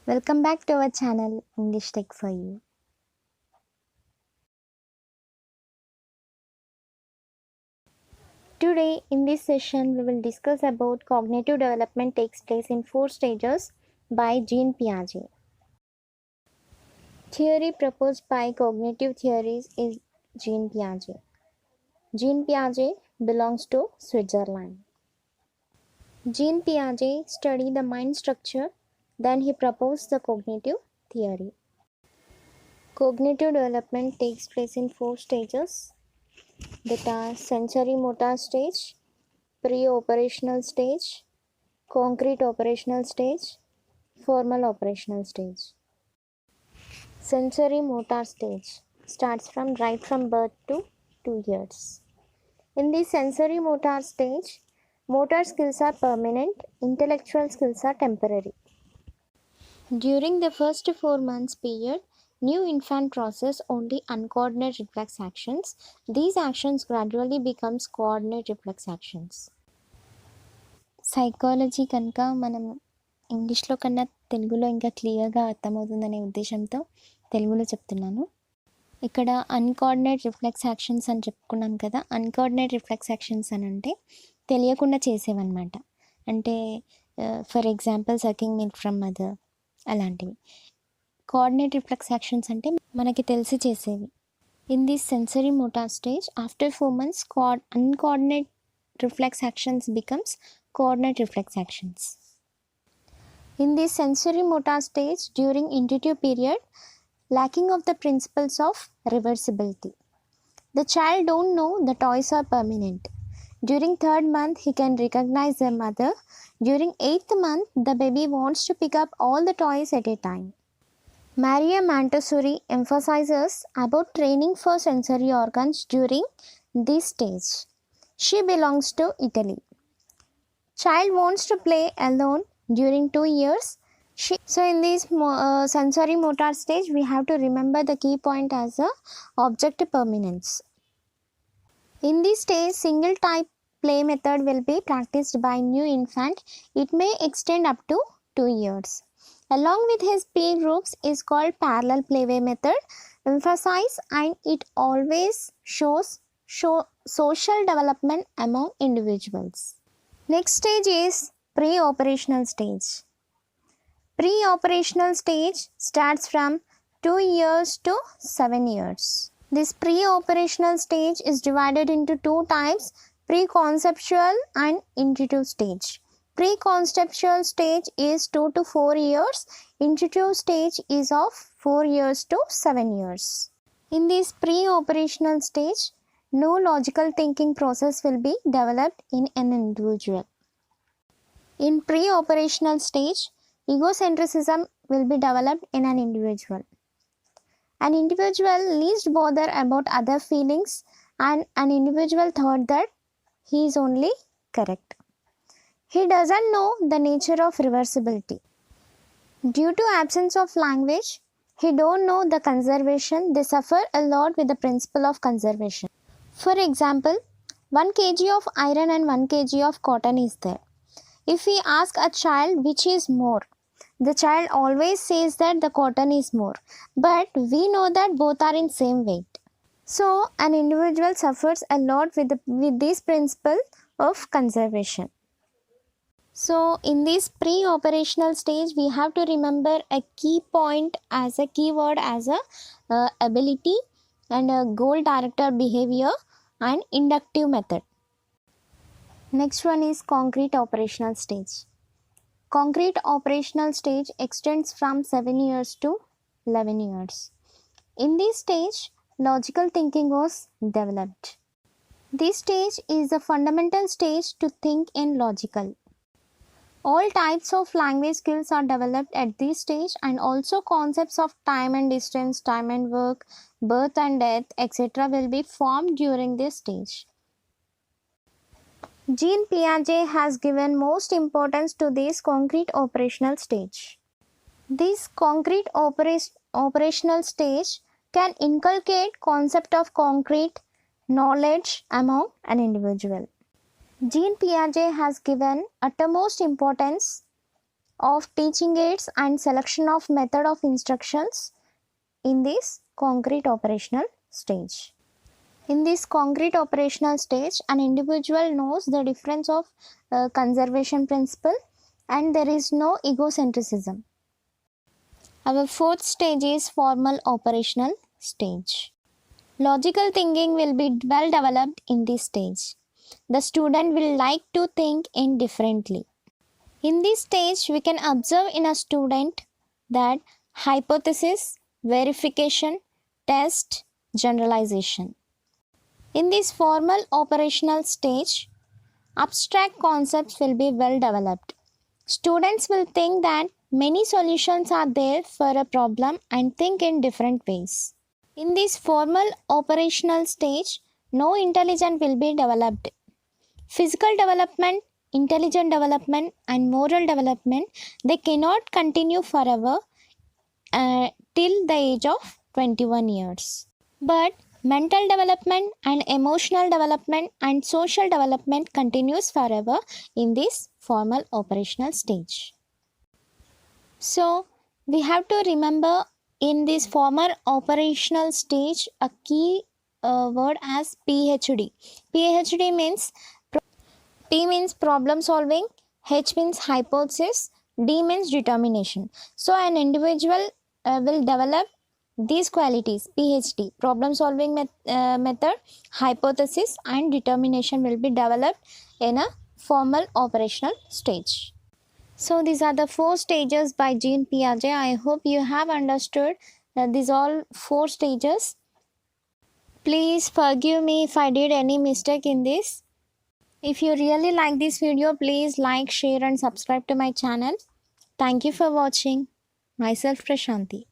Welcome back to our channel English Tech for You. Today in this session we will discuss about cognitive development takes place in 4 stages by Jean Piaget. Theory proposed by cognitive theories is Jean Piaget. Jean Piaget belongs to Switzerland. Jean Piaget studied the mind structure, then he proposed the cognitive theory. Cognitive development takes place in 4 stages, that are sensory motor stage, pre-operational stage, concrete operational stage, formal operational stage. Sensory motor stage starts right from birth to 2 years. In the sensory motor stage, motor skills are permanent, intellectual skills are temporary. During the first 4 months period, new infant process only uncoordinated reflex actions. These actions gradually becomes coordinate reflex actions. Psychology కనుక మనం ఇంగ్లీష్లో కన్నా తెలుగులో ఇంకా క్లియర్గా అర్థమవుతుందనే ఉద్దేశంతో తెలుగులో చెప్తున్నాను. ఇక్కడ అన్కోఆర్డినేట్ రిఫ్లెక్స్ యాక్షన్స్ అని చెప్పుకున్నాం కదా. అన్కోఆర్డినేట్ రిఫ్లెక్స్ యాక్షన్స్ అని అంటే తెలియకుండా చేసేవన్నమాట. అంటే for example sucking milk from mother అలాంటివి. కోఆర్డినేట్ రిఫ్లెక్స్ యాక్షన్స్ అంటే మనకి తెలిసి చేసేవి. In this sensory motor stage after 4 months uncoordinate reflex actions becomes coordinate reflex actions. In this sensory motor stage during intuitive period, lacking of the principles of reversibility. The child don't know the toys are permanent. During 3rd month he can recognize their mother. During 8th month the baby wants to pick up all the toys at a time. Maria Montessori emphasizes about training for sensory organs during this stage. She belongs to Italy. Child wants to play alone during 2 years. So in this sensory motor stage, we have to remember the key point as a object permanence. In this stage, single type play method will be practiced by new infant. It may extend up to 2 years. Along with his peer groups is called parallel playway method. Emphasize and it always shows social development among individuals. Next stage is pre-operational stage. Pre-operational stage starts from 2 years to 7 years. This pre-operational stage is divided into 2 types, pre-conceptual and intuitive stage. Pre-conceptual stage is 2 to 4 years. Intuitive stage is of 4 years to 7 years. In this pre-operational stage, no logical thinking process will be developed in an individual. In pre-operational stage, egocentrism will be developed in an individual. An individual least bother about other feelings and an individual thought that he is only correct. He doesn't know the nature of reversibility. Due to absence of language, he don't know the conservation. They suffer a lot with the principle of conservation. For example, 1 kg of iron and 1 kg of cotton is there. If we ask a child which is more, the child always says that the cotton is more. But we know that both are in same weight. So an individual suffers a lot with this principle of conservation. So in this pre-operational stage, we have to remember a key point as a keyword as a ability and a goal directed behavior and inductive method. Next one is concrete operational stage. Concrete operational stage extends from 7 years to 11 years. In this stage, logical thinking was developed. This stage is the fundamental stage to think in logical. All types of language skills are developed at this stage, and also concepts of time and distance, time and work, birth and death, etc. will be formed during this stage. Jean Piaget has given most importance to this concrete operational stage. This concrete operational stage can inculcate concept of concrete knowledge among an individual. Jean Piaget has given utmost importance of teaching aids and selection of method of instructions in this concrete operational stage. In this concrete operational stage, an individual knows the difference of conservation principle and there is no egocentrism. Our fourth stage is formal operational stage. Logical thinking will be well developed in this stage. The student will like to think indifferently. In this stage, we can observe in a student that hypothesis, verification, test, generalization. In this formal operational stage, abstract concepts will be well developed. Students will think that many solutions are there for a problem and think in different ways. In this formal operational stage, no intelligence will be developed. Physical development, intelligent development and moral development, they cannot continue forever till the age of 21 years. But mental development and emotional development and social development continues forever in this formal operational stage. So we have to remember in this formal operational stage a key word as PhD. PhD means P means problem solving, H means hypothesis, D means determination. So an individual will develop these qualities PhD, problem solving method, hypothesis and determination will be developed in a formal operational stage. So these are the 4 stages by Jean Piaget. I hope you have understood these all 4 stages. Please forgive me if I did any mistake in this. If you really like this video, please like, share and subscribe to my channel. Thank you for watching. Myself Prashanti.